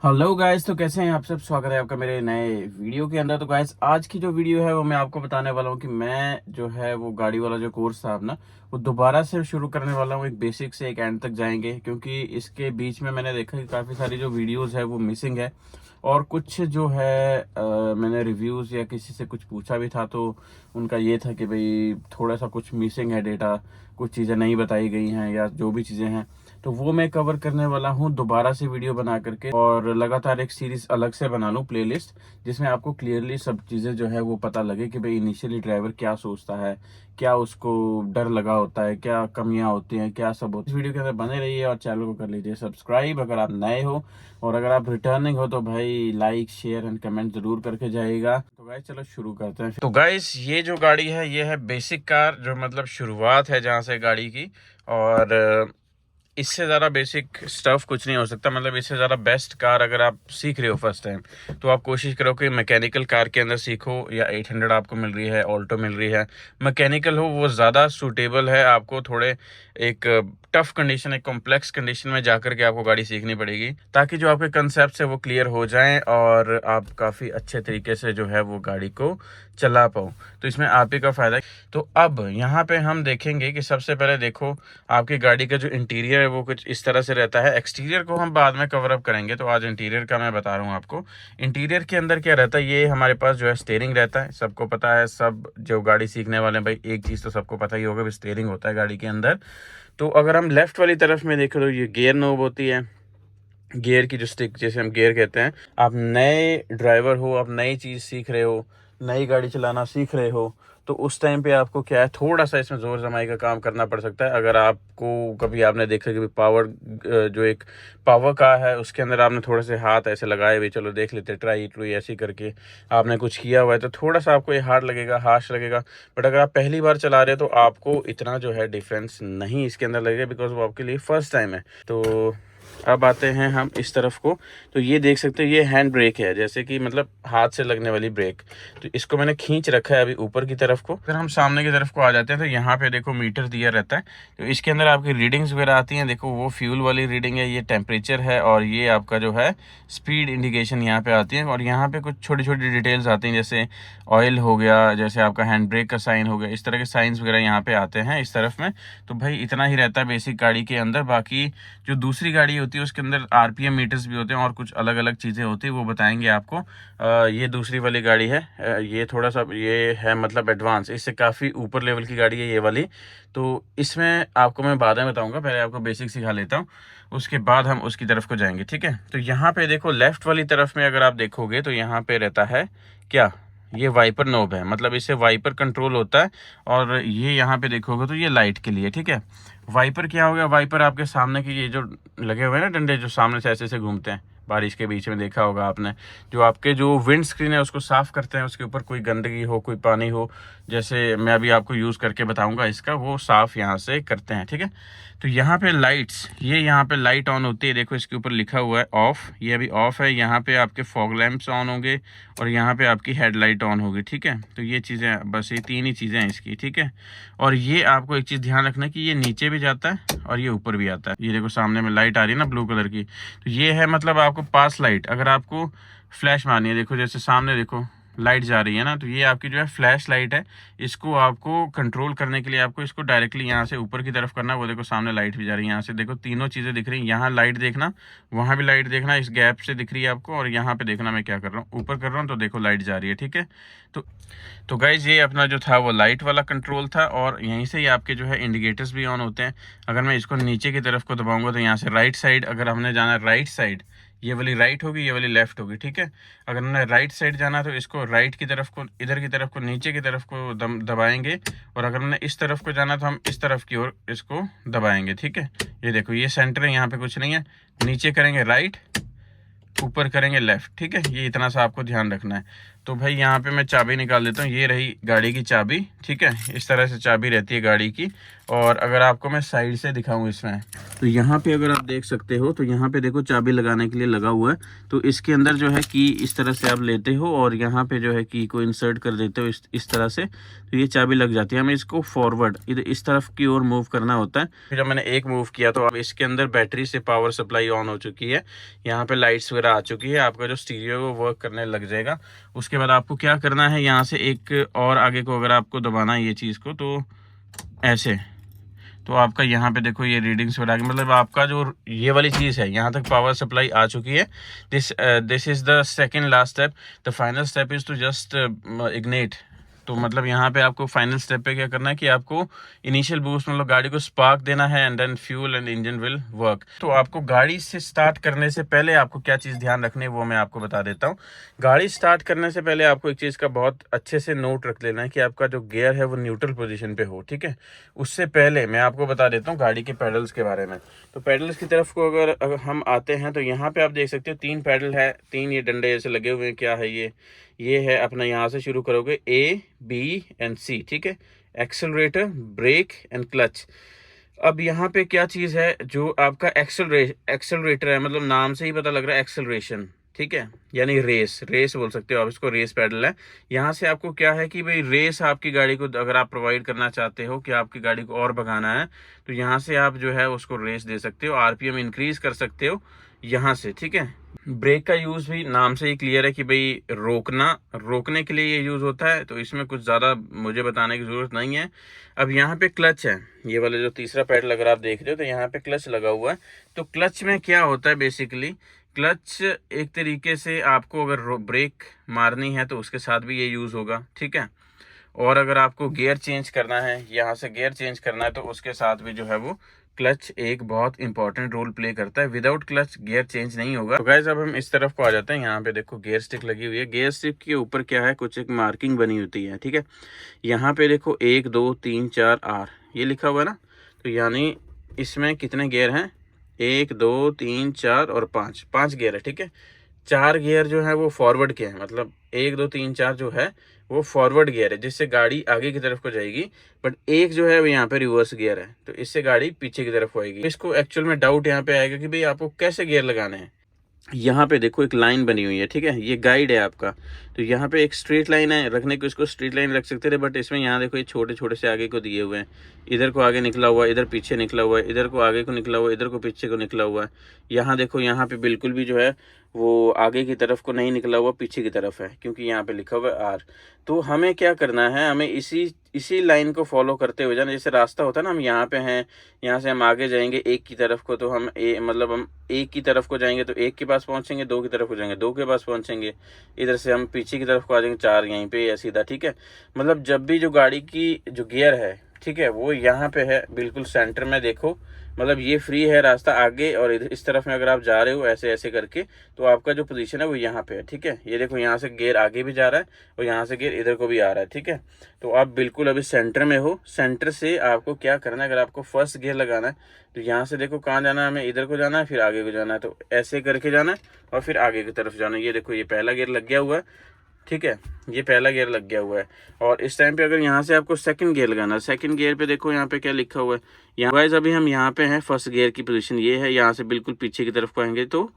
Hello guys, तो कैसे हैं आप सब। स्वागत है आपका मेरे नए वीडियो के अंदर। तो गाइस, आज की जो वीडियो है वो मैं आपको बताने वाला हूँ कि मैं जो है वो गाड़ी वाला जो कोर्स था अपना वो दोबारा से शुरू करने वाला हूँ। एक बेसिक से एक एंड तक जाएंगे, क्योंकि इसके बीच में मैंने देखा कि काफ़ी सारी जो वीडियोस है वो मिसिंग है। और कुछ जो है मैंने रिव्यूज़ या किसी से कुछ पूछा भी था, तो उनका ये था कि भाई थोड़ा सा कुछ मिसिंग है डेटा, कुछ चीज़ें नहीं बताई गई हैं या जो भी चीज़ें हैं, तो वो मैं कवर करने वाला हूँ दोबारा से वीडियो बना करके। और लगातार एक सीरीज अलग से बना लूँ प्लेलिस्ट, जिसमें आपको क्लियरली सब चीज़ें जो है वो पता लगे कि भाई इनिशियली ड्राइवर क्या सोचता है, क्या उसको डर लगा होता है, क्या कमियां होती हैं, क्या सब होती है। इस वीडियो के अंदर बने रहिए और चैनल को कर लीजिए सब्सक्राइब अगर आप नए हो, और अगर आप रिटर्निंग हो तो भाई लाइक शेयर एंड कमेंट जरूर करके जाइएगा। तो गाइस चलो शुरू करते हैं। तो गाइस, ये जो गाड़ी है ये है बेसिक कार, जो मतलब शुरुआत है जहाँ से गाड़ी की। और इससे ज़्यादा बेसिक स्टफ कुछ नहीं हो सकता। मतलब इससे ज़्यादा बेस्ट कार अगर आप सीख रहे हो फर्स्ट टाइम, तो आप कोशिश करो कि मैकेनिकल कार के अंदर सीखो। या 800 आपको मिल रही है, ऑल्टो मिल रही है, मैकेनिकल हो, वो ज़्यादा सूटेबल है आपको। थोड़े एक टफ कंडीशन, एक कॉम्प्लेक्स कंडीशन में जाकर के आपको गाड़ी सीखनी पड़ेगी, ताकि जो आपके कंसेप्ट है वो क्लियर हो जाएं और आप काफ़ी अच्छे तरीके से जो है वो गाड़ी को चला पाओ। तो इसमें आप ही का फ़ायदा है। तो अब यहाँ पे हम देखेंगे कि सबसे पहले देखो, आपकी गाड़ी का जो इंटीरियर है वो कुछ इस तरह से रहता है। एक्सटीरियर को हम बाद में कवर अप करेंगे, तो आज इंटीरियर का मैं बता रहा हूँ आपको। इंटीरियर के अंदर क्या रहता है, ये हमारे पास जो है स्टीयरिंग रहता है। सबको पता है, सब जो गाड़ी सीखने वाले हैं भाई, एक चीज़ तो सबको पता ही होगा, स्टीयरिंग होता है गाड़ी के अंदर। तो अगर हम लेफ्ट वाली तरफ में देखें तो ये गियर नोब होती है। गियर की जो स्टिक, जैसे हम गियर कहते हैं। आप नए ड्राइवर हो, आप नई चीज़ सीख रहे हो, नई गाड़ी चलाना सीख रहे हो, तो उस टाइम पे आपको क्या है, थोड़ा सा इसमें जोर जमाई का काम करना पड़ सकता है। अगर आपको कभी आपने देखा कि पावर, जो एक पावर का है उसके अंदर आपने थोड़े से हाथ ऐसे लगाए हुए, चलो देख लेते ट्राई ट्रुई ऐसी करके आपने कुछ किया हुआ है, तो थोड़ा सा आपको ये हार्ड लगेगा, हार्श लगेगा। बट अगर आप पहली बार चला रहे हो तो आपको इतना जो है डिफरेंस नहीं इसके अंदर लगेगा, बिकॉज वो आपके लिए फर्स्ट टाइम है। तो अब आते हैं हम इस तरफ को। तो ये देख सकते हो, ये हैंड ब्रेक है, जैसे कि मतलब हाथ से लगने वाली ब्रेक। तो इसको मैंने खींच रखा है अभी ऊपर की तरफ को। फिर हम सामने की तरफ को आ जाते हैं, तो यहाँ पे देखो मीटर दिया रहता है। तो इसके अंदर आपकी रीडिंग्स वगैरह आती हैं। देखो वो फ्यूल वाली रीडिंग है, ये टेम्परेचर है, और ये आपका जो है स्पीड इंडिकेशन यहाँ पे आती है। और यहाँ पे कुछ छोटी छोटी डिटेल्स आती हैं, जैसे ऑयल हो गया, जैसे आपका हैंड ब्रेक का साइन हो गया, इस तरह के साइंस वगैरह यहाँ पे आते हैं इस तरफ में। तो भाई इतना ही रहता है बेसिक गाड़ी के अंदर। बाकी जो दूसरी गाड़ी होती है उसके अंदर आरपीएम मीटर्स भी होते हैं और कुछ अलग अलग चीज़ें होती है, वो बताएंगे आपको। ये दूसरी वाली गाड़ी है। ये थोड़ा सा ये है मतलब एडवांस, इससे काफ़ी ऊपर लेवल की गाड़ी है ये वाली। तो इसमें आपको मैं बाद में बताऊंगा, पहले आपको बेसिक सिखा लेता हूँ, उसके बाद हम उसकी तरफ को जाएंगे, ठीक है। तो यहाँ पे देखो, लेफ्ट वाली तरफ में अगर आप देखोगे तो यहाँ पे रहता है क्या, ये वाइपर नोब है, मतलब इससे वाइपर कंट्रोल होता है। और ये यहाँ पे देखोगे तो ये लाइट के लिए, ठीक है। वाइपर क्या हो गया, वाइपर आपके सामने के ये जो लगे हुए हैं ना डंडे, जो सामने से ऐसे ऐसे घूमते हैं, बारिश के बीच में देखा होगा आपने, जो आपके जो विंड स्क्रीन है उसको साफ करते हैं, उसके ऊपर कोई गंदगी हो, कोई पानी हो, जैसे मैं अभी आपको यूज़ करके बताऊंगा इसका, वो साफ यहाँ से करते हैं, ठीक है। तो यहाँ पे लाइट्स, ये यहाँ पे लाइट ऑन होती है, देखो इसके ऊपर लिखा हुआ है ऑफ, ये अभी ऑफ है। यहाँ पे आपके फॉग लैंप्स ऑन होंगे और यहाँ पे आपकी हेडलाइट ऑन होगी, ठीक है। तो ये चीज़ें, बस ये तीन ही चीज़ें हैं इसकी, ठीक है। और ये आपको एक चीज़ ध्यान रखना कि ये नीचे भी जाता है और ये ऊपर भी आता है। ये देखो सामने में लाइट आ रही है ना ब्लू कलर की, तो ये है मतलब आपको पास लाइट। अगर आपको फ्लैश मारनी है, देखो जैसे सामने देखो लाइट जा रही है ना, तो ये आपकी जो है फ्लैश लाइट है। इसको आपको कंट्रोल करने के लिए आपको इसको डायरेक्टली यहाँ से ऊपर की तरफ करना। वो देखो सामने लाइट भी जा रही है, यहाँ से देखो तीनों चीज़ें दिख रही हैं। यहाँ लाइट देखना, वहाँ भी लाइट देखना, इस गैप से दिख रही है आपको। और यहाँ पे देखना मैं क्या कर रहा हूँ, ऊपर कर रहा हूँ तो देखो लाइट जा रही है, ठीक है। तो गाइज ये अपना जो था वो लाइट वाला कंट्रोल था, और यहीं से ही आपके जो है इंडिकेटर्स भी ऑन होते हैं। अगर मैं इसको नीचे की तरफ को दबाऊंगा तो यहाँ से राइट साइड, अगर हमने जाना राइट साइड, ये वाली राइट होगी, ये वाली लेफ्ट होगी, ठीक है। अगर हमने राइट साइड जाना तो इसको राइट की तरफ को, इधर की तरफ को, नीचे की तरफ को दबाएंगे। और अगर हमने इस तरफ को जाना तो हम इस तरफ की ओर इसको दबाएंगे, ठीक है। ये देखो ये सेंटर है, यहाँ पे कुछ नहीं है। नीचे करेंगे राइट, ऊपर करेंगे लेफ्ट, ठीक है। ये इतना सा आपको ध्यान रखना है। तो भाई यहाँ पे मैं चाबी निकाल देता हूँ। ये रही गाड़ी की चाबी, ठीक है। इस तरह से चाबी रहती है गाड़ी की। और अगर आपको मैं साइड से दिखाऊं इसमें, तो यहाँ पे अगर आप देख सकते हो, तो यहाँ पे देखो चाबी लगाने के लिए लगा हुआ है। तो इसके अंदर जो है की इस तरह से आप लेते हो और यहाँ पे जो है की को इंसर्ट कर देते हो इस तरह से, तो ये चाबी लग जाती है। हमें इसको फॉरवर्ड इधर इस तरफ की ओर मूव करना होता है। फिर जब मैंने एक मूव किया तो अब इसके अंदर बैटरी से पावर सप्लाई ऑन हो चुकी है। यहाँ पे लाइट्स वगैरह आ चुकी है। आपका जो स्टीरियो है वो वर्क करने लग जाएगा। उसके बाद आपको क्या करना है, यहाँ से एक और आगे को अगर आपको दबाना है ये चीज़ को, तो ऐसे, तो आपका यहाँ पे देखो ये रीडिंग्स वगैरह, मतलब आपका जो ये वाली चीज़ है यहाँ तक पावर सप्लाई आ चुकी है। This is the second last step. The final step is to just ignite. तो मतलब यहाँ पे आपको फाइनल स्टेप पे क्या करना है कि आपको इनिशियल बूस्ट, मतलब गाड़ी को स्पार्क देना है and then fuel and engine will work. तो आपको गाड़ी से स्टार्ट करने से पहले आपको क्या चीज़ ध्यान रखनी है वो मैं आपको बता देता हूँ। गाड़ी स्टार्ट करने से पहले आपको एक चीज़ का बहुत अच्छे से नोट रख लेना है कि आपका जो गियर है वो न्यूट्रल पोजीशन पे हो, ठीक है। उससे पहले मैं आपको बता देता हूँ गाड़ी के पैडल्स के बारे में। तो पैडल्स की तरफ को अगर हम आते हैं तो यहाँ पे आप देख सकते हो 3 पैडल है, 3 ये डंडे जैसे लगे हुए हैं। क्या है ये है अपना, यहाँ से शुरू करोगे A B एंड C, ठीक है। Accelerator, brake and clutch. अब यहाँ पे क्या चीज़ है, जो आपका एक्सेलरेटर है, मतलब नाम से ही पता लग रहा है एक्सेलरेशन, ठीक है, यानी रेस बोल सकते हो आप इसको, रेस पैडल है। यहाँ से आपको क्या है कि भाई रेस आपकी गाड़ी को अगर आप प्रोवाइड करना चाहते हो कि आपकी गाड़ी को और भगाना है, तो यहाँ से आप जो है उसको रेस दे सकते हो, RPM इंक्रीज कर सकते हो यहाँ से, ठीक है। ब्रेक का यूज़ भी नाम से ही क्लियर है कि भाई रोकने के लिए ये यूज़ होता है, तो इसमें कुछ ज़्यादा मुझे बताने की ज़रूरत नहीं है। अब यहाँ पे क्लच है, ये वाला जो तीसरा पैडल अगर आप देख रहे हो तो यहाँ पे क्लच लगा हुआ है। तो क्लच में क्या होता है, बेसिकली क्लच एक तरीके से आपको अगर ब्रेक मारनी है तो उसके साथ भी ये यूज़ होगा, ठीक है। और अगर आपको गियर चेंज करना है, यहाँ से गियर चेंज करना है, तो उसके साथ भी जो है वो क्लच एक बहुत इंपॉर्टेंट रोल प्ले करता है। विदाउट क्लच गियर चेंज नहीं होगा। तो गाइस अब हम इस तरफ को आ जाते हैं। यहाँ पे देखो गियर स्टिक लगी हुई है। गियर स्टिक के ऊपर क्या है, कुछ एक मार्किंग बनी होती है, ठीक है। यहाँ पे देखो 1 2 3 4 R ये लिखा हुआ है ना, तो यानी इसमें कितने गियर हैं, 1 2 3 4 और 5 गियर है, ठीक है। 4 गियर जो है वो फॉरवर्ड के हैं, मतलब 1 2 3 4 जो है वो फॉरवर्ड गियर है, जिससे गाड़ी आगे की तरफ को जाएगी। बट एक जो है वो यहाँ पे रिवर्स गियर है, तो इससे गाड़ी पीछे की तरफ आएगी। इसको एक्चुअल में डाउट यहाँ पे आएगा कि भाई आपको कैसे गियर लगाने हैं। यहाँ पे देखो एक लाइन बनी हुई है, ठीक है, ये गाइड है आपका। तो यहाँ पे एक स्ट्रेट लाइन है, रखने को इसको स्ट्रेट लाइन रख सकते थे, बट इसमें यहाँ देखो ये छोटे छोटे से आगे को दिए हुए हैं। इधर को आगे निकला हुआ है, इधर पीछे निकला हुआ है, इधर को आगे को निकला हुआ है, इधर को पीछे को निकला हुआ है। यहाँ देखो यहाँ पे बिल्कुल भी जो है वो आगे की तरफ को नहीं निकला हुआ, पीछे की तरफ है, क्योंकि यहाँ पे लिखा हुआ है R। तो हमें क्या करना है, हमें इसी लाइन को फॉलो करते हुए जाना। जैसे रास्ता होता है ना, हम यहाँ पे हैं, यहाँ से हम आगे जाएंगे 1 की तरफ को, तो हम मतलब हम 1 की तरफ को जाएंगे तो 1 के पास पहुँचेंगे, 2 की तरफ को जाएंगे 2 के पास पहुँचेंगे, इधर से हम पीछे की तरफ को आ जाएंगे 4 यहीं पे या सीधा, ठीक है। मतलब जब भी जो गाड़ी की जो गियर है, ठीक है, वो यहाँ पे है बिल्कुल सेंटर में, देखो मतलब ये फ्री है रास्ता आगे, और इस तरफ में अगर आप जा रहे हो ऐसे ऐसे करके, तो आपका जो पोजीशन है वो यहाँ पे है, ठीक है। ये देखो यहाँ से गियर आगे भी जा रहा है और यहाँ से गियर इधर को भी आ रहा है, ठीक है। तो आप बिल्कुल अभी सेंटर में हो। सेंटर से आपको क्या करना है, अगर आपको फर्स्ट गियर लगाना है तो यहाँ से देखो कहाँ जाना है, हमें इधर को जाना है, फिर आगे को जाना है, तो ऐसे करके जाना है और फिर आगे की तरफ जाना है। ये देखो ये पहला गियर लग गया हुआ है, ठीक है, ये पहला गियर लग गया हुआ है। और इस टाइम पे अगर यहाँ से आपको सेकंड गियर लगाना है, सेकंड गियर पे देखो यहाँ पे क्या लिखा हुआ है। यहाँ गाइस अभी हम यहाँ पे हैं, फर्स्ट गियर की पोजीशन ये है, यहाँ से बिल्कुल पीछे की तरफ को आएंगे तो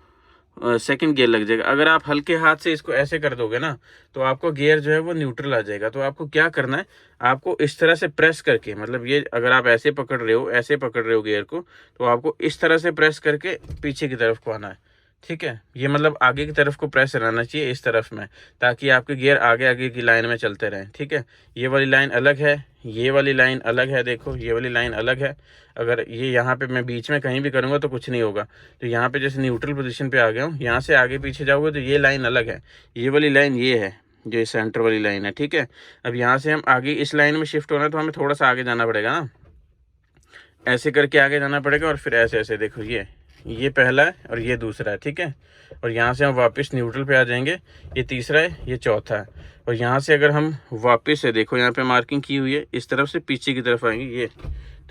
सेकंड गियर लग जाएगा। अगर आप हल्के हाथ से इसको ऐसे कर दोगे ना, तो आपको गियर जो है वो न्यूट्रल आ जाएगा। तो आपको क्या करना है, आपको इस तरह से प्रेस करके, मतलब ये अगर आप ऐसे पकड़ रहे हो गियर को, तो आपको इस तरह से प्रेस करके पीछे की तरफ को आना है, ठीक है। ये मतलब आगे की तरफ को प्रेस रहना चाहिए इस तरफ में, ताकि आपके गियर आगे आगे की लाइन में चलते रहें, ठीक है। ये वाली लाइन अलग है, ये वाली लाइन अलग है, देखो ये वाली लाइन अलग है। अगर ये यहाँ पे मैं बीच में कहीं भी करूँगा तो कुछ नहीं होगा। तो यहाँ पे जैसे न्यूट्रल पोजीशन पे आ गया हूँ, यहाँ से आगे पीछे जाओगे तो ये लाइन अलग है, ये वाली लाइन ये है जो सेंटर वाली लाइन है, ठीक है। अब यहाँ से हम आगे इस लाइन में शिफ्ट होना है, तो हमें थोड़ा सा आगे जाना पड़ेगा ना, ऐसे करके आगे जाना पड़ेगा, और फिर ऐसे ऐसे देखो ये पहला है और ये दूसरा है, ठीक है। और यहाँ से हम वापस न्यूट्रल पे आ जाएंगे, ये तीसरा है, ये चौथा है। और यहाँ से अगर हम वापस से देखो, यहाँ पे मार्किंग की हुई है, इस तरफ से पीछे की तरफ आएंगे ये,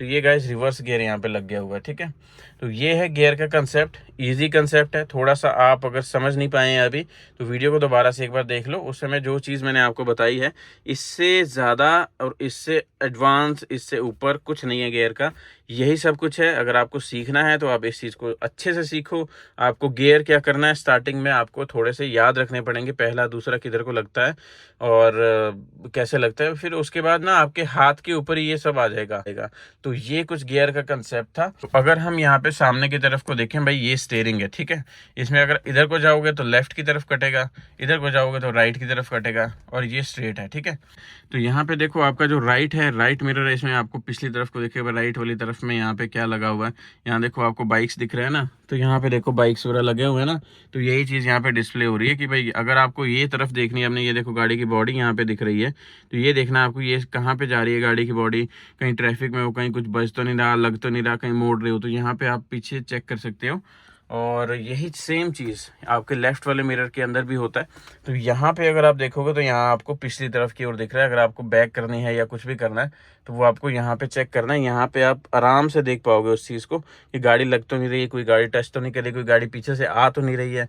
तो ये गाइस रिवर्स गियर यहाँ पे लग गया हुआ है, ठीक है। तो ये है गियर का कंसेप्ट, इजी कंसेप्ट है। थोड़ा सा आप अगर समझ नहीं पाए हैं अभी तो वीडियो को दोबारा से एक बार देख लो। उस समय जो चीज़ मैंने आपको बताई है इससे ज़्यादा और इससे एडवांस, इससे ऊपर कुछ नहीं है गियर का, यही सब कुछ है। अगर आपको सीखना है तो आप इस चीज़ को अच्छे से सीखो। आपको गियर क्या करना है, स्टार्टिंग में आपको थोड़े से याद रखने पड़ेंगे, पहला दूसरा किधर को लगता है और कैसे लगता है। फिर उसके बाद ना आपके हाथ के ऊपर ही ये सब आ जाएगा। तो ये कुछ गियर का कंसेप्ट था। तो अगर हम यहाँ पे सामने की तरफ को देखें भाई, ये स्टीयरिंग है, ठीक है। इसमें अगर इधर को जाओगे तो लेफ्ट की तरफ कटेगा, इधर को जाओगे तो राइट की तरफ कटेगा, और ये स्ट्रेट है, ठीक है। तो यहाँ पे देखो आपका जो राइट है, राइट मिरर है, इसमें आपको पिछली तरफ को देखिए राइट वाली तरफ में यहाँ पे क्या लगा हुआ है। यहाँ देखो आपको बाइक्स दिख रहे हैं ना, तो यहाँ पे देखो बाइक्स वगैरह लगे हुए हैं ना। तो यही चीज़ यहाँ पे डिस्प्ले हो रही है कि भाई अगर आपको ये तरफ देखनी है अपने, ये देखो गाड़ी की बॉडी यहाँ पे दिख रही है, तो ये देखना आपको ये कहाँ पे जा रही है गाड़ी की बॉडी। कहीं ट्रैफिक में हो, कहीं कुछ बज तो नहीं रहा, लग तो नहीं रहा, कहीं मोड़ रहे हो, तो यहाँ पे आप पीछे चेक कर सकते हो। और यही सेम चीज़ आपके लेफ्ट वाले मिरर के अंदर भी होता है। तो यहाँ पे अगर आप देखोगे तो यहाँ आपको पिछली तरफ की ओर दिख रहा है। अगर आपको बैक करनी है या कुछ भी करना है तो वो आपको यहाँ पे चेक करना है। यहाँ पे आप आराम से देख पाओगे उस चीज़ को कि गाड़ी लग तो नहीं रही है, कोई गाड़ी टच तो नहीं कर रही, कोई गाड़ी पीछे से आ तो नहीं रही है।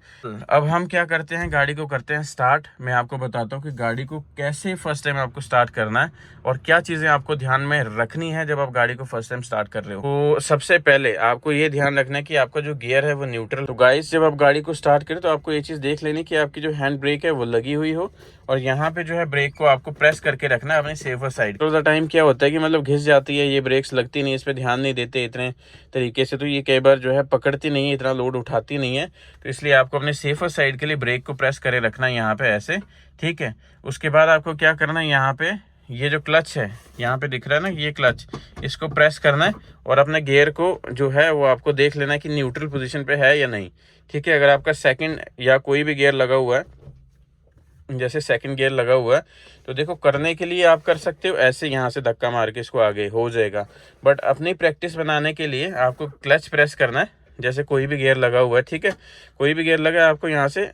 अब हम क्या करते हैं, गाड़ी को करते हैं स्टार्ट। मैं आपको बताता हूँ कि गाड़ी को कैसे फर्स्ट टाइम आपको स्टार्ट करना है और क्या चीज़ें आपको ध्यान में रखनी है जब आप गाड़ी को फर्स्ट टाइम स्टार्ट कर रहे हो। तो सबसे पहले आपको ये ध्यान रखना है कि आपका जो गियर है वो न्यूट्रल। तो गाइस जब आप गाड़ी को स्टार्ट करें तो आपको ये चीज़ देख लेनी कि आपकी जो हैंड ब्रेक है वो लगी हुई हो, और यहाँ पे जो है ब्रेक को आपको प्रेस करके रखना है अपनी सेफर साइड। तो द टाइम क्या होता है कि मतलब घिस जाती है ये, ब्रेक्स लगती नहीं, इस पर ध्यान नहीं देते इतने तरीके से, तो ये कई बार जो है पकड़ती नहीं है, इतना लोड उठाती नहीं है। तो इसलिए आपको अपने सेफर साइड के लिए ब्रेक को प्रेस करे रखना है यहाँ पे ऐसे, ठीक है। उसके बाद आपको क्या करना है, यहाँ पे ये जो क्लच है यहाँ पे दिख रहा है ना, ये क्लच, इसको प्रेस करना है और अपने गियर को जो है वो आपको देख लेना है कि न्यूट्रल पोजीशन पे है या नहीं, ठीक है। अगर आपका सेकंड या कोई भी गियर लगा हुआ है, जैसे सेकंड गियर लगा हुआ है, तो देखो करने के लिए आप कर सकते हो ऐसे, यहाँ से धक्का मार के इसको आगे हो जाएगा। बट अपनी प्रैक्टिस बनाने के लिए आपको क्लच प्रेस करना है, जैसे कोई भी गियर लगा हुआ है, ठीक है। कोई भी गियर लगा है, आपको यहाँ से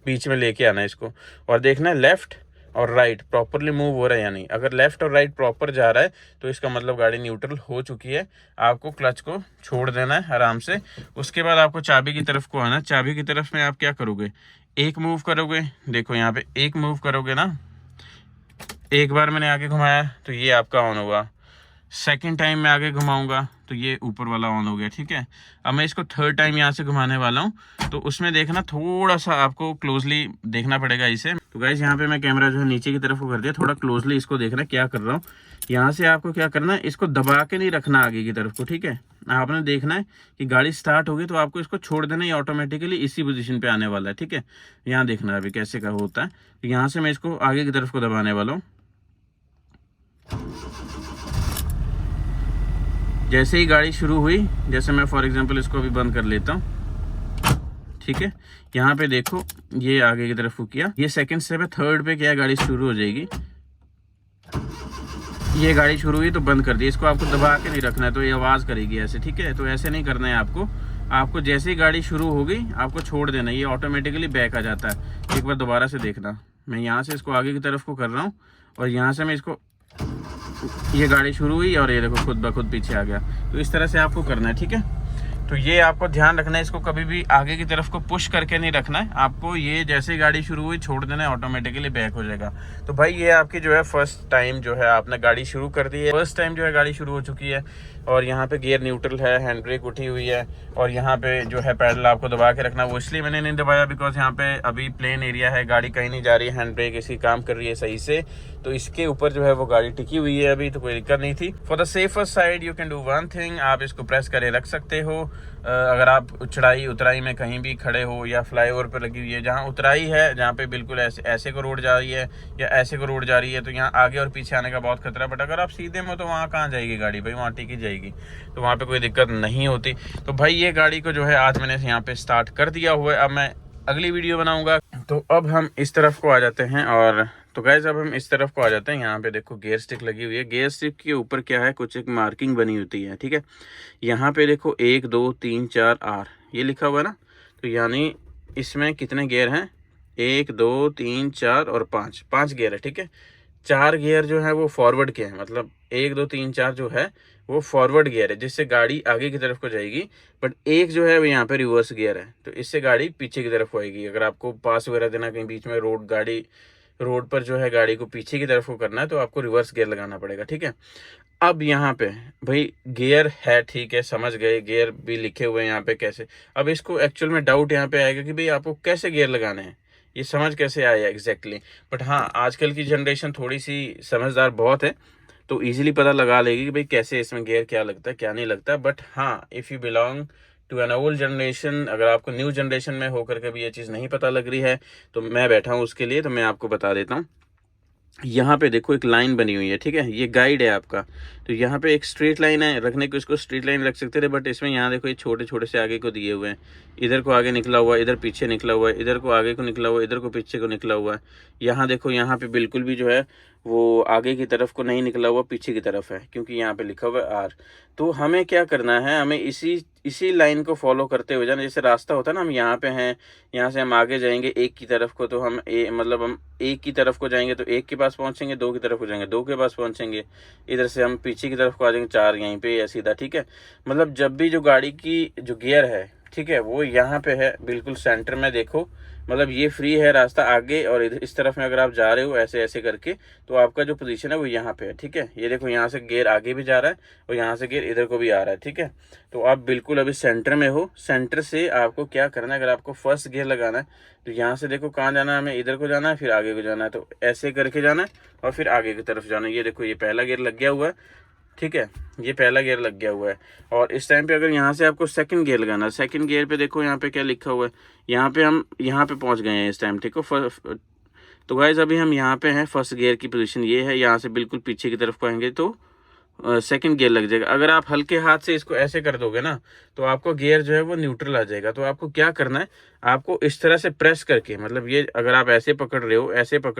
बीच में लेके आना है इसको, और देखना है लेफ्ट और राइट प्रॉपरली मूव हो रहा है या नहीं। अगर लेफ्ट और राइट प्रॉपर जा रहा है तो इसका मतलब गाड़ी न्यूट्रल हो चुकी है। आपको क्लच को छोड़ देना है आराम से। उसके बाद आपको चाबी की तरफ को आना। चाबी की तरफ में आप क्या करोगे, एक मूव करोगे, देखो यहाँ पे एक मूव करोगे ना, एक बार मैंने आगे घुमाया तो ये आपका ऑन होगा, सेकंड टाइम मैं आगे घुमाऊंगा तो ये ऊपर वाला ऑन हो गया, ठीक है। अब मैं इसको थर्ड टाइम यहाँ से घुमाने वाला हूँ, तो उसमें देखना थोड़ा सा आपको क्लोजली देखना पड़ेगा इसे। तो गाइस यहाँ पे मैं कैमरा जो है नीचे की तरफ को कर दिया, थोड़ा क्लोजली इसको देखना क्या कर रहा हूँ। यहाँ से आपको क्या करना है, इसको दबा के नहीं रखना आगे की तरफ को, ठीक है। आपने देखना है कि गाड़ी स्टार्ट होगी तो आपको इसको छोड़ देना, ये ऑटोमेटिकली इसी पोजीशन पे आने वाला है, ठीक है। यहाँ देखना अभी कैसे का होता है। तो यहाँ से मैं इसको आगे की तरफ को दबाने वाला हूँ। जैसे ही गाड़ी शुरू हुई, जैसे मैं फॉर एग्जांपल इसको अभी बंद कर लेता हूँ, ठीक है। यहाँ पे देखो ये आगे की तरफ को किया, ये सेकंड स्टेप है। थर्ड पे क्या गाड़ी शुरू हो जाएगी, ये गाड़ी शुरू हुई तो बंद कर दी। इसको आपको दबा के नहीं रखना है तो ये आवाज़ करेगी ऐसे, ठीक है। तो ऐसे नहीं करना है आपको जैसे ही गाड़ी शुरू हो गई आपको छोड़ देना, ये ऑटोमेटिकली बैक आ जाता है। एक बार दोबारा से देखना, मैं यहाँ से इसको आगे की तरफ को कर रहा हूँ और यहाँ से मैं इसको, ये गाड़ी शुरू हुई और ये देखो खुद ब खुद पीछे आ गया। तो इस तरह से आपको करना है, ठीक है। तो ये आपको ध्यान रखना है, इसको कभी भी आगे की तरफ को पुश करके नहीं रखना है आपको। ये जैसे ही गाड़ी शुरू हुई छोड़ देना है, ऑटोमेटिकली बैक हो जाएगा। तो भाई ये आपकी जो है फर्स्ट टाइम जो है आपने गाड़ी शुरू कर दी है, फर्स्ट टाइम जो है गाड़ी शुरू हो चुकी है। और यहाँ पे गियर न्यूट्रल है, हैंड ब्रेक उठी हुई है, और यहाँ पे जो है पैडल आपको दबा के रखना। वो इसलिए मैंने नहीं दबाया बिकॉज यहाँ पे अभी प्लेन एरिया है, गाड़ी कहीं नहीं जा रही है, हैंड ब्रेक इसकी काम कर रही है सही से, तो इसके ऊपर जो है वो गाड़ी टिकी हुई है अभी, तो कोई दिक्कत नहीं थी। For the safer side you can do one thing, आप इसको प्रेस करे रख सकते हो। अगर आप चढ़ाई उतराई में कहीं भी खड़े हो या फ्लाईओवर पर लगी हुई है, जहाँ उतराई है, जहाँ पे बिल्कुल ऐसे को रोड जा रही है या ऐसे को रोड जा रही है, तो यहाँ आगे और पीछे आने का बहुत खतरा है। बट अगर आप सीधे में, तो वहाँ कहाँ जाएगी गाड़ी भाई, वहाँ टिकी जाएगी, तो वहाँ पे कोई दिक्कत नहीं होती। तो भाई ये गाड़ी को जो है आज मैंने यहाँ पे स्टार्ट कर दिया हुआ है। अब मैं अगली वीडियो बनाऊंगा। तो अब हम इस तरफ को आ जाते हैं, और तो गाइस अब हम इस तरफ को आ जाते हैं। यहाँ पे देखो गियर स्टिक लगी हुई है, गियर स्टिक के ऊपर क्या है, कुछ एक मार्किंग बनी होती है, ठीक है। यहाँ पे देखो 1 2 3 4 R ये लिखा हुआ है ना, तो यानी इसमें कितने गियर हैं, 1 2 3 4 और 5 गियर है, ठीक है। 4 गियर जो है वो फॉरवर्ड के हैं, मतलब 1 2 3 4 जो है वो फॉरवर्ड गियर है, जिससे गाड़ी आगे की तरफ को जाएगी, बट एक जो है वो यहाँ पे रिवर्स गियर है, तो इससे गाड़ी पीछे की तरफ आएगी। अगर आपको पास वगैरह देना, कहीं बीच में रोड पर जो है गाड़ी को पीछे की तरफ को करना है, तो आपको रिवर्स गियर लगाना पड़ेगा, ठीक है। अब यहाँ पे भाई गियर है, ठीक है, समझ गए, गियर भी लिखे हुए हैं यहाँ पे कैसे। अब इसको एक्चुअल में डाउट यहाँ पे आएगा कि भाई आपको कैसे गियर लगाने हैं, ये समझ कैसे आया एग्जैक्टली। बट हाँ, आजकल की जनरेशन थोड़ी सी समझदार बहुत है, तो इजीली पता लगा लेगी कि भाई कैसे इसमें गियर क्या लगता है क्या नहीं लगता। बट हाँ, if you belong to an old generation, अगर आपको न्यू जनरेशन में होकर के भी ये चीज़ नहीं पता लग रही है, तो मैं बैठा हूँ उसके लिए, तो मैं आपको बता देता हूँ। यहाँ पे देखो एक लाइन बनी हुई है, ठीक है, ये गाइड है आपका। तो यहाँ पे एक स्ट्रेट लाइन है, रखने को इसको स्ट्रेट लाइन रख सकते थे, बट इसमें यहाँ देखो ये छोटे छोटे से आगे को दिए हुए हैं, इधर को आगे निकला हुआ है, इधर पीछे निकला हुआ है, इधर को आगे को निकला हुआ है, इधर को पीछे को निकला हुआ है। यहाँ देखो, यहाँ पे बिल्कुल भी जो है वो आगे की तरफ को नहीं निकला हुआ, पीछे की तरफ है, क्योंकि यहाँ पे लिखा हुआ है आर। तो हमें क्या करना है, हमें इसी लाइन को फॉलो करते हुए जाना। जैसे रास्ता होता है ना, हम यहाँ पे हैं, यहाँ से हम आगे जाएंगे एक की तरफ को, तो हम मतलब हम एक की तरफ को जाएंगे तो एक के पास पहुँचेंगे, दो की तरफ को जाएंगे दो के पास पहुँचेंगे, इधर से हम पीछे की तरफ को आ जाएंगे 4 यहीं पे या सीधा, ठीक है। मतलब जब भी जो गाड़ी की जो गियर है, ठीक है, वो यहाँ पे है बिल्कुल सेंटर में, देखो मतलब ये फ्री है रास्ता आगे, और इधर इस तरफ में अगर आप जा रहे हो ऐसे ऐसे करके, तो आपका जो पोजीशन है वो यहाँ पे है, ठीक है। ये देखो, यहाँ से गियर आगे भी जा रहा है और यहाँ से गियर इधर को भी आ रहा है, ठीक है। तो आप बिल्कुल अभी सेंटर में हो। सेंटर से आपको क्या करना है, अगर आपको फर्स्ट गियर लगाना है, तो यहाँ से देखो कहाँ जाना है, हमें इधर को जाना है, फिर आगे को जाना है, तो ऐसे करके जाना है और फिर आगे की तरफ जाना है। ये देखो, ये पहला गियर लग गया हुआ है, ठीक है, ये पहला गियर लग गया हुआ है। और इस टाइम पे अगर यहाँ से आपको सेकंड गियर लगाना है, सेकंड गियर पे देखो यहाँ पे क्या लिखा हुआ है, यहाँ पे हम यहाँ पे पहुँच गए हैं इस टाइम, ठीक है। तो गाइज अभी हम यहाँ पे हैं, फर्स्ट गियर की पोजीशन ये है, यहाँ से बिल्कुल पीछे की तरफ को आएंगे तो सेकंड गियर लग जाएगा। अगर आप हल्के हाथ से इसको ऐसे कर दोगे ना, तो आपको गियर जो है वो न्यूट्रल आ जाएगा। तो आपको क्या करना है, आपको इस तरह से प्रेस करके, मतलब ये अगर आप ऐसे पकड़ रहे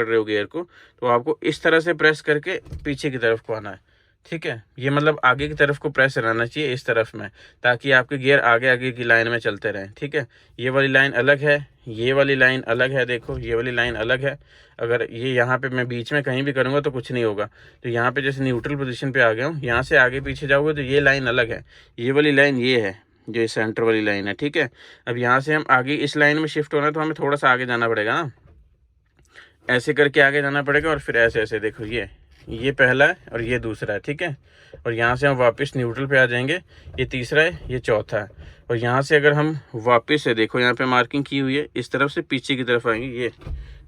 हो गियर को, तो आपको इस तरह से प्रेस करके पीछे की तरफ को आना है, ठीक है। ये मतलब आगे की तरफ को प्रेस रहना चाहिए इस तरफ में, ताकि आपके गियर आगे आगे की लाइन में चलते रहें, ठीक है। ये वाली लाइन अलग है, ये वाली लाइन अलग है, देखो ये वाली लाइन अलग है। अगर ये यहाँ पे मैं बीच में कहीं भी करूँगा तो कुछ नहीं होगा। तो यहाँ पे जैसे न्यूट्रल पोजीशन पे आ गया हूँ, यहाँ से आगे पीछे जाओगे तो ये लाइन अलग है, ये वाली लाइन ये है जो सेंटर वाली लाइन है, ठीक है। अब यहाँ से हम आगे इस लाइन में शिफ्ट होना है, तो हमें थोड़ा सा आगे जाना पड़ेगा ना, ऐसे करके आगे जाना पड़ेगा, और फिर ऐसे ऐसे, देखो ये पहला है और ये दूसरा है, ठीक है। और यहाँ से हम वापस न्यूट्रल पे आ जाएंगे, ये तीसरा है, ये चौथा है। और यहाँ से अगर हम वापस से, देखो यहाँ पे मार्किंग की हुई है, इस तरफ से पीछे की तरफ आएंगे ये,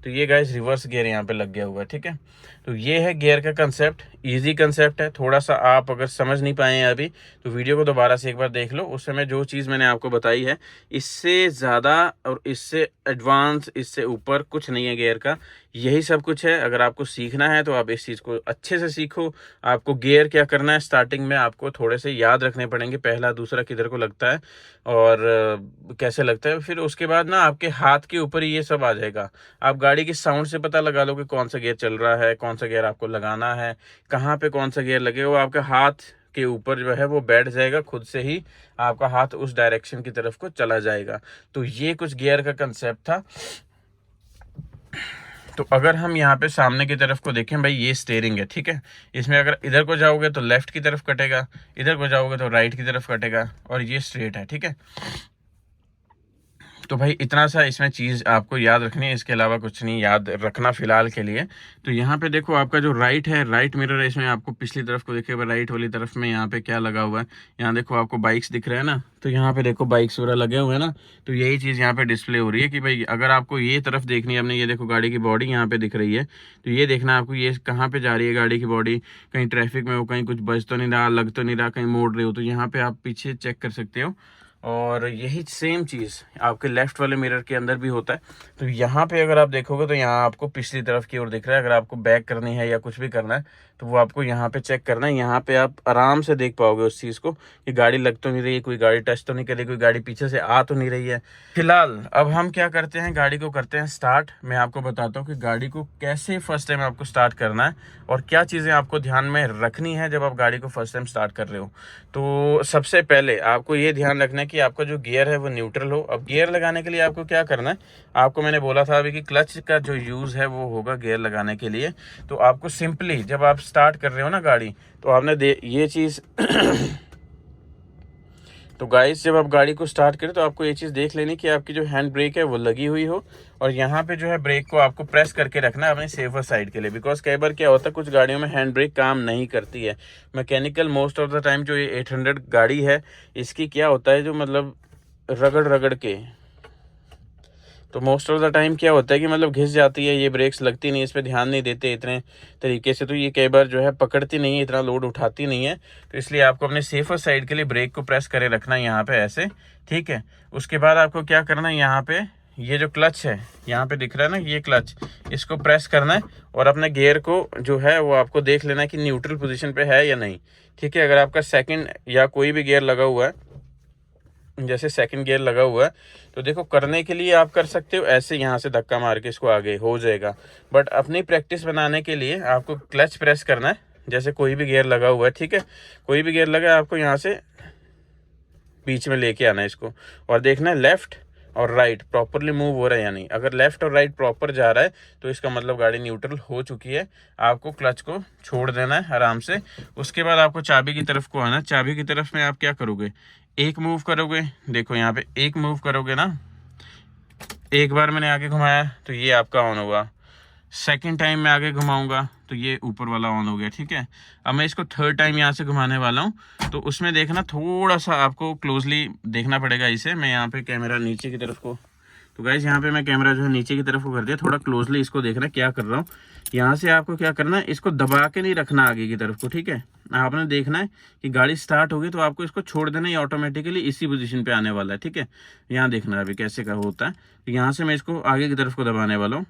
तो ये गाइस रिवर्स गियर यहाँ पे लग गया हुआ है, ठीक है। तो ये है गियर का कंसेप्ट, इजी कंसेप्ट है। थोड़ा सा आप अगर समझ नहीं पाए हैं अभी, तो वीडियो को दोबारा से एक बार देख लो। उस समय जो चीज़ मैंने आपको बताई है, इससे ज़्यादा और इससे एडवांस, इससे ऊपर कुछ नहीं है गियर का, यही सब कुछ है। अगर आपको सीखना है तो आप इस चीज़ को अच्छे से सीखो। आपको गियर क्या करना है, स्टार्टिंग में आपको थोड़े से याद रखने पड़ेंगे, पहला दूसरा किधर को लगता है और कैसे लगता है। फिर उसके बाद ना आपके हाथ के ऊपर ही ये सब आ जाएगा। आप गाड़ी की साउंड से पता लगा लो कि कौन सा गियर चल रहा है, कौन सा गियर आपको लगाना है, कहाँ पे कौन सा गियर लगेगा। वो आपके हाथ के ऊपर जो है वो बैठ जाएगा, खुद से ही आपका हाथ उस डायरेक्शन की तरफ को चला जाएगा। तो ये कुछ गियर का कंसेप्ट था। तो अगर हम यहाँ पे सामने की तरफ को देखें, भाई ये स्टेयरिंग है, ठीक है। इसमें अगर इधर को जाओगे तो लेफ्ट की तरफ कटेगा, इधर को जाओगे तो राइट की तरफ कटेगा, और ये स्ट्रेट है, ठीक है। तो भाई इतना सा इसमें चीज़ आपको याद रखनी है, इसके अलावा कुछ नहीं याद रखना फ़िलहाल के लिए। तो यहाँ पे देखो आपका जो राइट है, राइट मिरर है, इसमें आपको पिछली तरफ को देखिए, राइट वाली तरफ में यहाँ पे क्या लगा हुआ है, यहाँ देखो आपको बाइक्स दिख रहे हैं ना, तो यहाँ पे देखो बाइक्स वगैरह लगे हुए हैं ना, तो यही चीज़ यहाँ पे डिस्प्ले हो रही है कि भाई अगर आपको ये तरफ देखनी है अपने, ये देखो गाड़ी की बॉडी यहाँ पे दिख रही है, तो ये देखना आपको ये कहाँ पे जा रही है गाड़ी की बॉडी, कहीं ट्रैफिक में हो, कहीं कुछ बज तो नहीं रहा, लग तो नहीं रहा, कहीं मोड़ रहे हो, तो यहाँ पे आप पीछे चेक कर सकते हो। और यही सेम चीज़ आपके लेफ़्ट वाले मिरर के अंदर भी होता है। तो यहाँ पे अगर आप देखोगे तो यहाँ आपको पिछली तरफ की ओर दिख रहा है। अगर आपको बैक करनी है या कुछ भी करना है तो वो आपको यहाँ पे चेक करना है। यहाँ पे आप आराम से देख पाओगे उस चीज़ को कि गाड़ी लग तो नहीं रही है, कोई गाड़ी टच तो नहीं कर रही, कोई गाड़ी पीछे से आ तो नहीं रही है। फिलहाल अब हम क्या करते हैं, गाड़ी को करते हैं स्टार्ट। मैं आपको बताता हूँ कि गाड़ी को कैसे फर्स्ट टाइम आपको स्टार्ट करना है और क्या चीज़ें आपको ध्यान में रखनी है जब आप गाड़ी को फर्स्ट टाइम स्टार्ट कर रहे हो। तो सबसे पहले आपको ये ध्यान रखना है कि आपका जो गियर है वो न्यूट्रल हो। अब गियर लगाने के लिए आपको क्या करना है, आपको मैंने बोला था अभी कि क्लच का जो यूज़ है वो होगा गियर लगाने के लिए। तो आपको सिंपली जब आप स्टार्ट कर रहे हो ना गाड़ी, तो आपने ये चीज़ तो गाइस जब आप गाड़ी को स्टार्ट करें तो आपको ये चीज़ देख लेनी कि आपकी जो हैंड ब्रेक है वो लगी हुई हो, और यहाँ पे जो है ब्रेक को आपको प्रेस करके रखना है अपने सेफर साइड के लिए। बिकॉज कई बार क्या होता है, कुछ गाड़ियों में हैंड ब्रेक काम नहीं करती है mechanical. Most of the time जो ये 800 गाड़ी है, इसकी क्या होता है, जो मतलब रगड़ रगड़ के, तो मोस्ट ऑफ द टाइम क्या होता है कि मतलब घिस जाती है, ये ब्रेक्स लगती नहीं, इस पर ध्यान नहीं देते इतने तरीके से, तो ये कई बार जो है पकड़ती नहीं है, इतना लोड उठाती नहीं है। तो इसलिए आपको अपने सेफर साइड के लिए ब्रेक को प्रेस करे रखना है यहाँ पे ऐसे, ठीक है। उसके बाद आपको क्या करना है, यहाँ पे ये जो क्लच है यहाँ पे दिख रहा है ना, ये क्लच, इसको प्रेस करना है और अपने गियर को जो है वो आपको देख लेना है कि न्यूट्रल पोजीशन पे है या नहीं, ठीक है। अगर आपका सेकंड या कोई भी गियर लगा हुआ है, जैसे सेकंड गियर लगा हुआ है, तो देखो करने के लिए आप कर सकते हो ऐसे, यहाँ से धक्का मार के इसको आगे हो जाएगा। बट अपनी प्रैक्टिस बनाने के लिए आपको क्लच प्रेस करना है, जैसे कोई भी गियर लगा हुआ है, ठीक है। कोई भी गियर लगा है, आपको यहाँ से बीच में लेके आना है इसको, और देखना है लेफ्ट और राइट प्रॉपरली मूव हो रहा है या नहीं। अगर लेफ्ट और राइट प्रॉपर जा रहा है तो इसका मतलब गाड़ी न्यूट्रल हो चुकी है। आपको क्लच को छोड़ देना है आराम से। उसके बाद आपको चाबी की तरफ को आना है। चाबी की तरफ में आप क्या करोगे, एक मूव करोगे, देखो यहाँ पे एक मूव करोगे ना, एक बार मैंने आगे घुमाया तो ये आपका ऑन होगा, सेकंड टाइम मैं आगे घुमाऊंगा तो ये ऊपर वाला ऑन हो गया, ठीक है। अब मैं इसको थर्ड टाइम यहाँ से घुमाने वाला हूँ, तो उसमें देखना थोड़ा सा आपको क्लोजली देखना पड़ेगा इसे। मैं यहाँ पे कैमरा नीचे की तरफ को, तो गाइस यहाँ पे मैं कैमरा जो है नीचे की तरफ को कर दिया, थोड़ा क्लोजली इसको देखना क्या कर रहा हूँ। यहाँ से आपको क्या करना है, इसको दबा के नहीं रखना आगे की तरफ को, ठीक है। आपने देखना है कि गाड़ी स्टार्ट होगी तो आपको इसको छोड़ देना, ये ऑटोमेटिकली इसी पोजीशन पे आने वाला है, ठीक है। यहाँ देखना अभी कैसे का होता है। तो यहाँ से मैं इसको आगे की तरफ को दबाने वाला हूँ।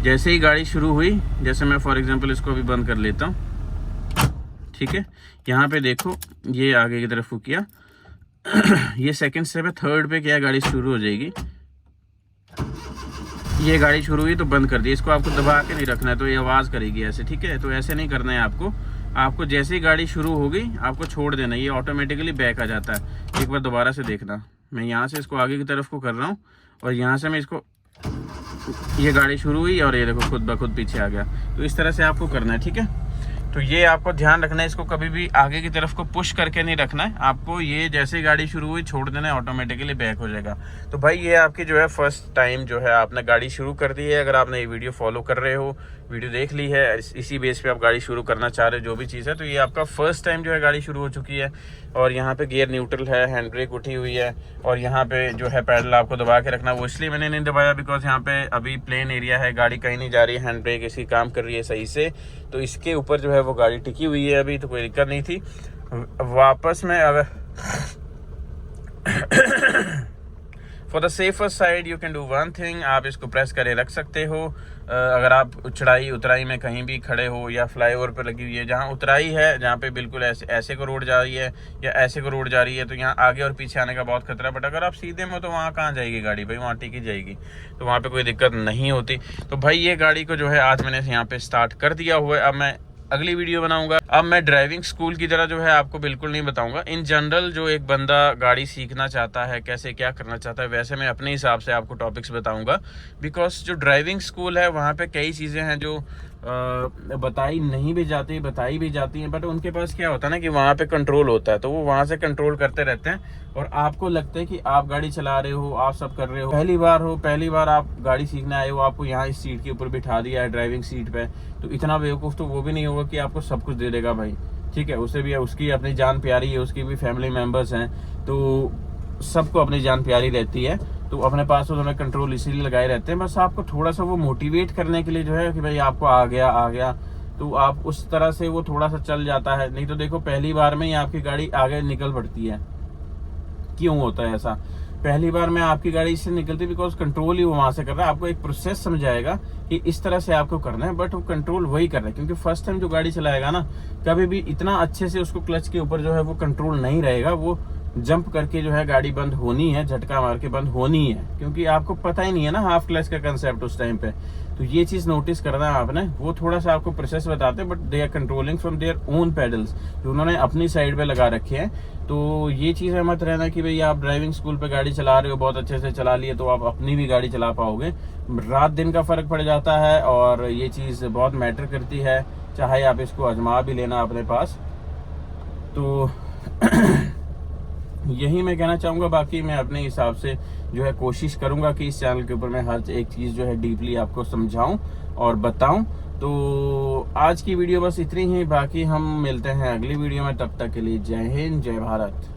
जैसे ही गाड़ी शुरू हुई, जैसे मैं फॉर एग्जांपल इसको अभी बंद कर लेता हूँ, ठीक है। यहाँ पे देखो ये आगे की तरफ को किया, ये सेकंड स्टेप है, थर्ड पे क्या गाड़ी शुरू हो जाएगी। ये गाड़ी शुरू हुई तो बंद कर दी, इसको आपको दबा के नहीं रखना है तो ये आवाज़ करेगी ऐसे, ठीक है। तो ऐसे नहीं करना है आपको जैसे ही गाड़ी शुरू हो गई आपको छोड़ देना, ये ऑटोमेटिकली बैक आ जाता है। एक बार दोबारा से देखना, मैं यहाँ से इसको आगे की तरफ को कर रहा हूँ और यहाँ से मैं इसको, ये गाड़ी शुरू हुई और ये देखो खुद ब खुद पीछे आ गया। तो इस तरह से आपको करना है, ठीक है। तो ये आपको ध्यान रखना है, इसको कभी भी आगे की तरफ को पुश करके नहीं रखना है आपको, ये जैसे ही गाड़ी शुरू हुई छोड़ देना है, ऑटोमेटिकली बैक हो जाएगा। तो भाई ये आपकी जो है फर्स्ट टाइम जो है आपने गाड़ी शुरू कर दी है। अगर आपने ये वीडियो फॉलो कर रहे हो, वीडियो देख ली है, इसी बेस पे आप गाड़ी शुरू करना चाह रहे हो, जो भी चीज़ है, तो ये आपका फर्स्ट टाइम जो है गाड़ी शुरू हो चुकी है। और यहाँ पे गियर न्यूट्रल है, हैंड ब्रेक उठी हुई है, और यहाँ पे जो है पैडल आपको दबा के रखना। वो इसलिए मैंने नहीं दबाया बिकॉज यहाँ पे अभी प्लेन एरिया है, गाड़ी कहीं नहीं जा रही है, हैंड ब्रेक इसकी काम कर रही है सही से, तो इसके ऊपर जो है वो गाड़ी टिकी हुई है अभी, तो कोई दिक्कत नहीं थी। वापस में अगर for the safer side you can do one thing, आप इसको प्रेस करे रख सकते हो। अगर आप चढ़ाई उतराई में कहीं भी खड़े हो या फ्लाईओवर पर लगी हुई है, जहाँ उतराई है, जहाँ पे बिल्कुल ऐसे को रोड जा रही है या ऐसे को रोड जा रही है, तो यहाँ आगे और पीछे आने का बहुत खतरा है। बट अगर आप सीधे में हो तो वहाँ कहाँ जाएगी गाड़ी भाई, वहाँ टिकी जाएगी, तो वहाँ पे कोई दिक्कत नहीं होती। तो भाई ये गाड़ी को जो है आज मैंने यहाँ पे स्टार्ट कर दिया हुआ है। अब मैं अगली वीडियो बनाऊंगा। अब मैं ड्राइविंग स्कूल की तरह जो है आपको बिल्कुल नहीं बताऊंगा। इन जनरल जो एक बंदा गाड़ी सीखना चाहता है, कैसे क्या करना चाहता है, वैसे मैं अपने हिसाब से आपको टॉपिक्स बताऊंगा। बिकॉज जो ड्राइविंग स्कूल है वहाँ पे कई चीज़ें हैं जो बताई भी जाती हैं, बट उनके पास क्या होता है ना कि वहाँ पे कंट्रोल होता है, तो वो वहाँ से कंट्रोल करते रहते हैं और आपको लगता है कि आप गाड़ी चला रहे हो, आप सब कर रहे हो। पहली बार आप गाड़ी सीखने आए हो, आपको यहाँ इस सीट के ऊपर बिठा दिया है ड्राइविंग सीट पे, तो इतना बेवकूफ़ तो वो भी नहीं होगा कि आपको सब कुछ दे देगा भाई, ठीक है। उसे भी, उसकी अपनी जान प्यारी है, उसकी भी फैमिली मेम्बर्स हैं, तो सबको अपनी जान प्यारी रहती है, तो अपने पास तो हमें कंट्रोल इसीलिए लगाए रहते हैं। बस आपको थोड़ा सा वो मोटिवेट करने के लिए जो है कि भाई आपको आ गया, तो आप उस तरह से वो थोड़ा सा चल जाता है। नहीं तो देखो पहली बार में ही आपकी गाड़ी आगे निकल पड़ती है। क्यों होता है ऐसा? पहली बार में आपकी गाड़ी इससे निकलती बिकॉज कंट्रोल ही वो वहां से कर रहा है। आपको एक प्रोसेस समझाएगा कि इस तरह से आपको करना है, बट वो कंट्रोल वही कर रहा है, क्योंकि फर्स्ट टाइम जो गाड़ी चलाएगा ना, कभी भी इतना अच्छे से उसको क्लच के ऊपर जो है वो कंट्रोल नहीं रहेगा। वो जंप करके जो है गाड़ी बंद होनी है, झटका मार के बंद होनी है, क्योंकि आपको पता ही नहीं है ना हाफ क्लच का कंसेप्ट उस टाइम पे। तो ये चीज़ नोटिस करना है आपने। वो थोड़ा सा आपको प्रोसेस बताते हैं, but they are controlling from their own pedals, जो उन्होंने अपनी साइड पे लगा रखे हैं। तो ये चीज़ है मत रहना कि भाई आप ड्राइविंग स्कूल पे गाड़ी चला रहे हो, बहुत अच्छे से चला लिए तो आप अपनी भी गाड़ी चला पाओगे। रात दिन का फ़र्क पड़ जाता है और ये चीज़ बहुत मैटर करती है, चाहे आप इसको आजमा भी लेना अपने पास। तो यही मैं कहना चाहूँगा। बाकी मैं अपने हिसाब से जो है कोशिश करूँगा कि इस चैनल के ऊपर मैं हर एक चीज़ जो है डीपली आपको समझाऊँ और बताऊँ। तो आज की वीडियो बस इतनी ही, बाकी हम मिलते हैं अगली वीडियो में। तब तक के लिए जय हिंद, जय भारत।